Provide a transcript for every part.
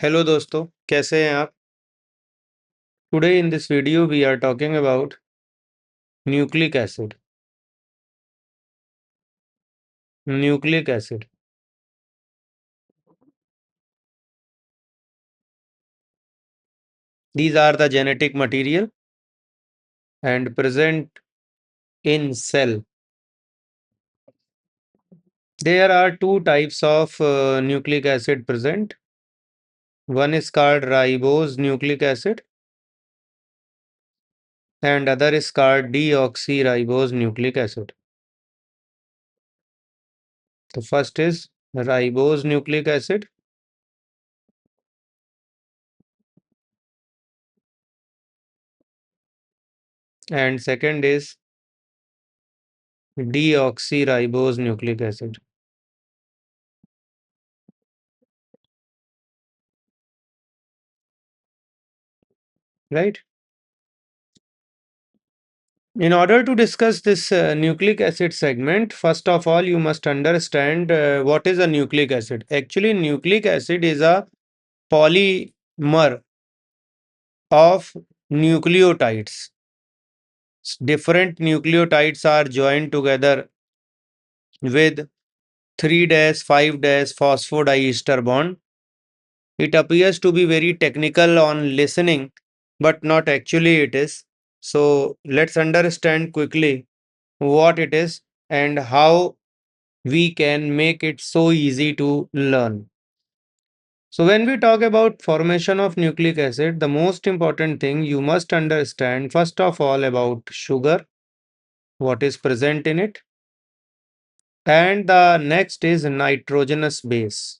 Hello दोस्तों, कैसे हैं आप? Today in this video we are talking about nucleic acid. Nucleic acid. These are the genetic material and present in cell. There are two types of nucleic acid present. One is called ribose nucleic acid and other is called deoxyribose nucleic acid. The first is ribose nucleic acid and second is deoxyribose nucleic acid. Right? In order to discuss this nucleic acid segment, first of all, you must understand what is a nucleic acid. Actually, nucleic acid is a polymer of nucleotides. Different nucleotides are joined together with 3-5 phosphodiester bond. It appears to be very technical on listening, but not actually it is. So let's understand quickly what it is and how we can make it so easy to learn. So when we talk about formation of nucleic acid, the most important thing you must understand first of all about sugar, what is present in it, and the next is nitrogenous base.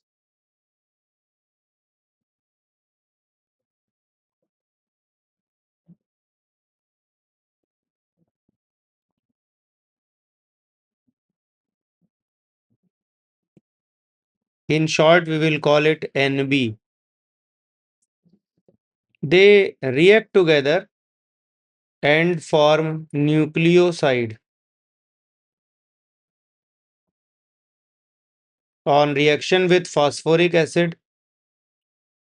In short, we will call it NB. They react together and form nucleoside. On reaction with phosphoric acid,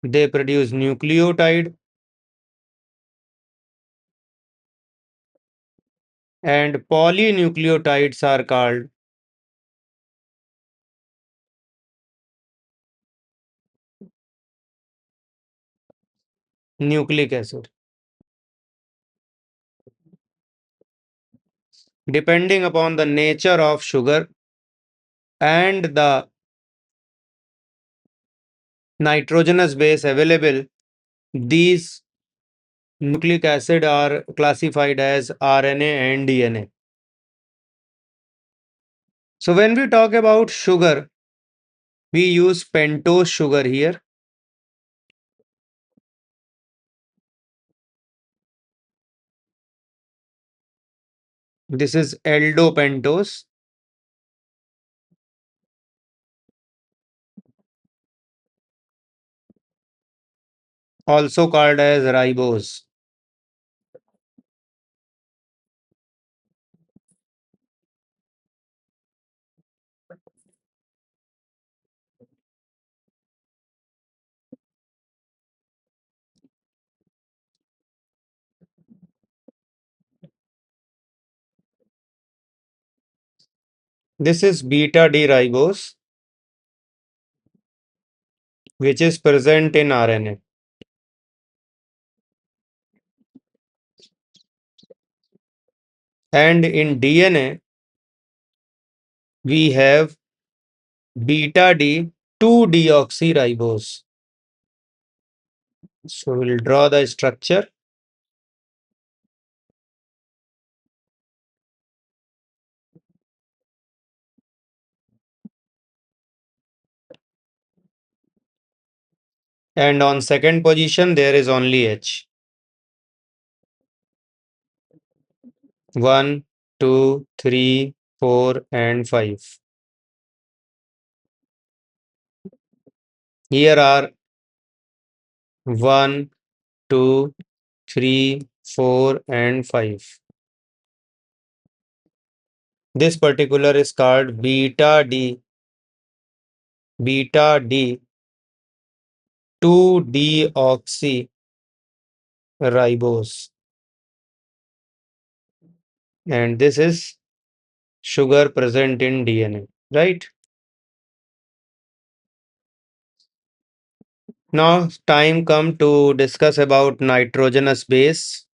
they produce nucleotide, and polynucleotides are called nucleic acid. Depending upon the nature of sugar and the nitrogenous base available, these nucleic acid are classified as RNA and DNA. So when we talk about sugar, we use pentose sugar here. This is aldopentose, also called as ribose. This is beta D ribose, which is present in RNA. And in DNA, we have beta D 2-deoxyribose. So we'll draw the structure. And on second position, there is only H. 1, 2, 3, 4, and 5. Here are 1, 2, 3, 4, and 5. This particular is called beta D 2-deoxyribose, and this is sugar present in DNA, right? Now time come to discuss about nitrogenous base.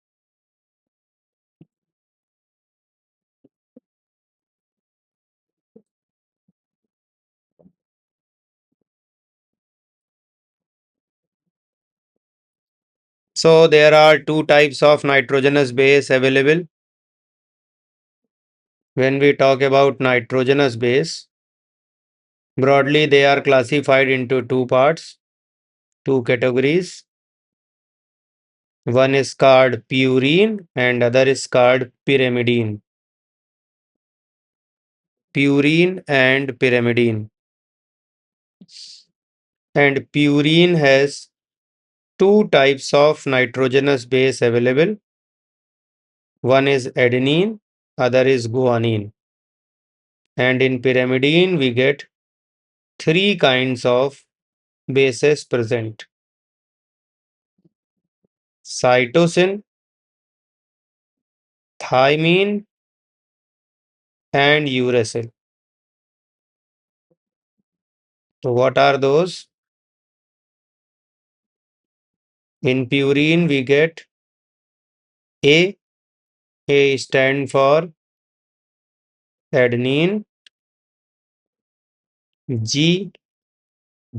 So there are two types of nitrogenous base available. When we talk about nitrogenous base, broadly they are classified into two parts, two categories. One is called purine and other is called pyrimidine. Purine and pyrimidine. And purine has two types of nitrogenous base available. One is adenine, other is guanine. And in pyrimidine, we get three kinds of bases present: cytosine, thymine, and uracil. So, what are those? In purine, we get A. A stand for adenine. G.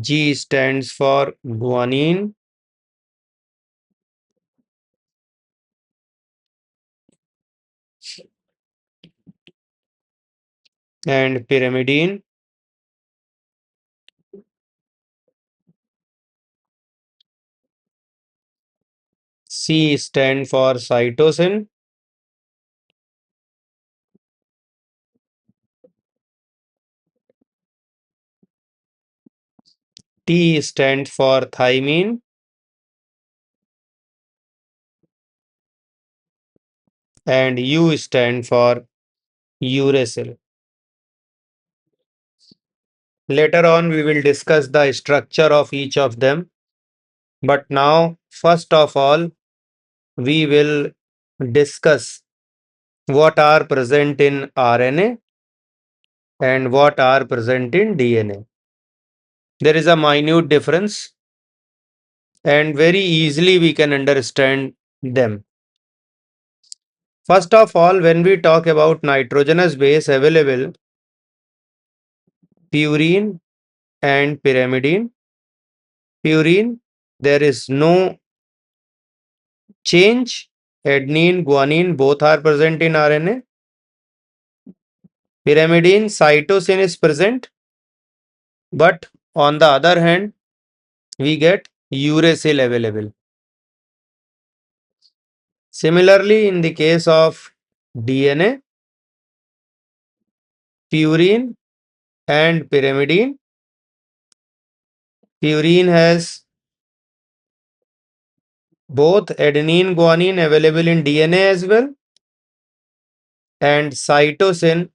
G stands for guanine. And pyrimidine. C stand for cytosine. T stands for thymine. And U stand for uracil. Later on, we will discuss the structure of each of them. But now, first of all, we will discuss what are present in RNA and what are present in DNA. There is a minute difference, and very easily we can understand them. First of all, when we talk about nitrogenous base available, purine and pyrimidine. Purine, there is no change. Adenine, guanine, both are present in RNA. Pyrimidine, cytosine is present, but on the other hand, we get uracil available. Similarly, in the case of DNA, purine and pyrimidine, purine has both adenine, guanine available in DNA as well, and cytosine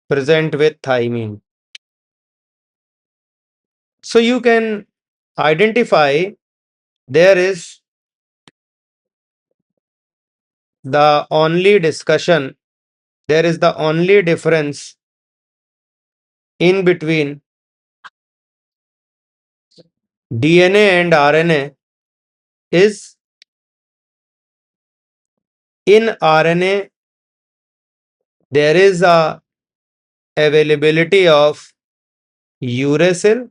present with thymine. So you can identify there is the only discussion, there is the only difference in between DNA and RNA is in RNA there is a availability of uracil.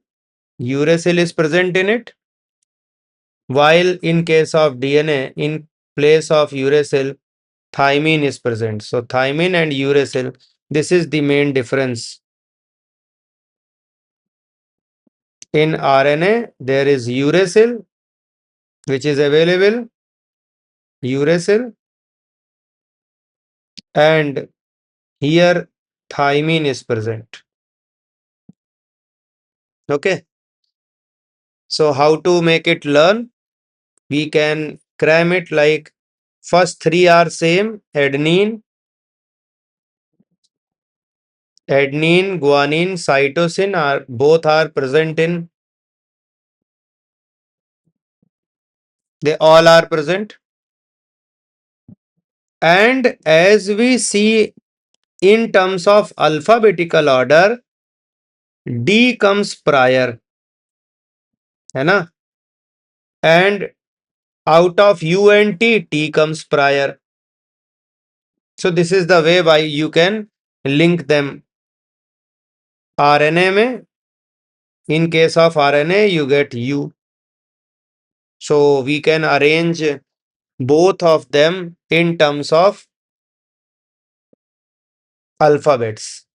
Uracil is present in it, while in case of DNA, in place of uracil, thymine is present. So thymine and uracil, this is the main difference. In RNA, there is uracil, which is available, uracil, and here thymine is present. Okay. So how to make it learn? We can cram it like first three are same: adenine, guanine, cytosine are both are present in They all are present. And as we see in terms of alphabetical order, D comes prior, है ना? And out of U and T comes prior. So this is the way by you can link them. RNA में, in case of RNA, you get U. So we can arrange both of them in terms of alphabets.